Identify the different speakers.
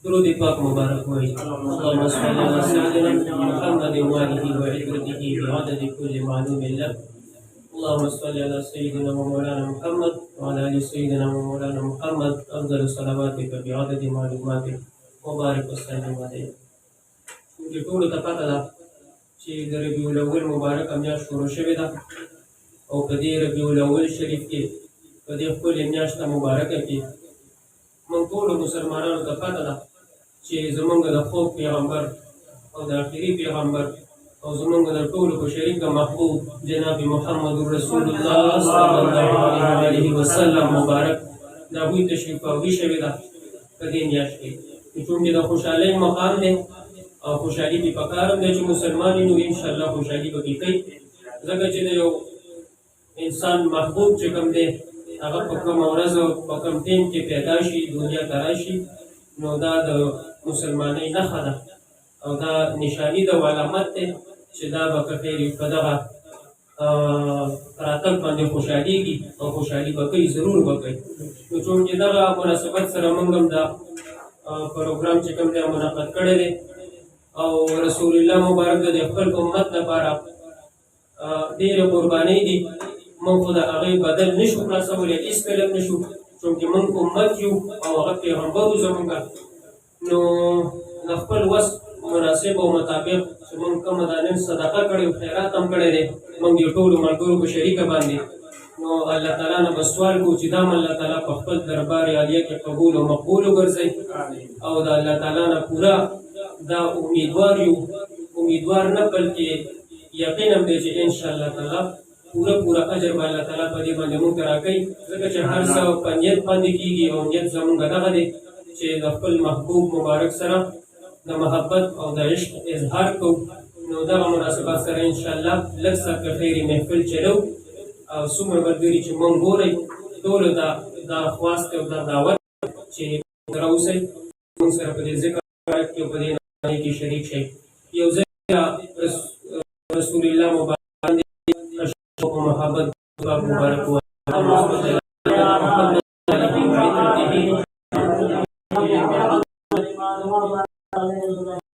Speaker 1: درود پاک مبارک ہوئی اللهم صل على سيدنا محمد وآله وعترته بعدد كل معلوم له. اللهم صل على سيدنا ومولانا محمد وعلى آل سيدنا ومولانا محمد أفضل صلواتك بعدد معلوماتك وبارك وسلم عليه. چې ټولو ته پته ده چې د ربیع الاول مبارکه میاشت شروع شوې ده او په دې ربیع الاول شریف کې په دې ښکلې میاشته مبارکه کې موږ ټولو مسلمانانو ته پته ده چې زمونږ د خوږ پیغمبر او د آخري پیغمبر او زمونږ د ټولو په شریک محبوب جناب محمد رسول الله صلی الله علیه وسلم مبارک د هغوی تشریفاوي شوې ده په دې میاشت کې. چونکې د خوشحالۍ مقام دی او خوشحالي پې پکار هم دی چې مسلمان وي نو انشاءالله خوشحالي به پې کوي، ځکه چې د یو انسان محبوب چې کوم دی هغه په کومه ورځ او په کوم ټیم کې پیدا شي دنیا ته راشي نو دا د مسلمانۍ نښه ده او دا نشاني ده او علامت دی چې دا به که خیر په دغه راتګ باندې خوشحالېږي او خوشحالي به کوي، ضرور به کوي. نو چونکې دغه مناسبت سره موږ هم دا پروګرام چې کوم دی منعقد کړی دی او رسول الله مبارک د خپل امت لپاره ډېرې قربانۍ دي، موږ خو د هغې بدل نشو خلاصولی، هېڅکله هم نشو، چونکې موږ امت یو او هغه پیغمبر و زموږ، نو د خپل وس مناسب او مطابق چې موږ کومه دا نن صدقه کړې او خیرات هم کړی دی موږ د ټولو ملګرو په شریکه باندې نو الله تعالی نه به سوال کوو چې دا هم الله تعالی په خپل دربار عالیه کې قبول او مقبول وګرځوي او د الله تعالی نه پوره دا امیدوار یو، امیدوار نه بلکې یقین هم دی چې انشاءالله تعالی پوره اجر به الله تعالی په دې باندې موږ ته راکوي، ځکه چې هر څه په نیت باندې کېږي او نیت زموږ دغه دی چې د خپل محبوب مبارک سره د محبت او د عشق اظهار کوو. نو دغه مناسبت سره انشاءالله لږ ساعت که خیري محفل چلو او څومره ملګري چې موږ ګورئ ټولو دا خواست او دا دعوت چې راوسئ موږ سره په دې ذکر کې او په دې نعمتۍ کې شریک شئ. یو ځای رسول الله مبارک باندې محبت مبارک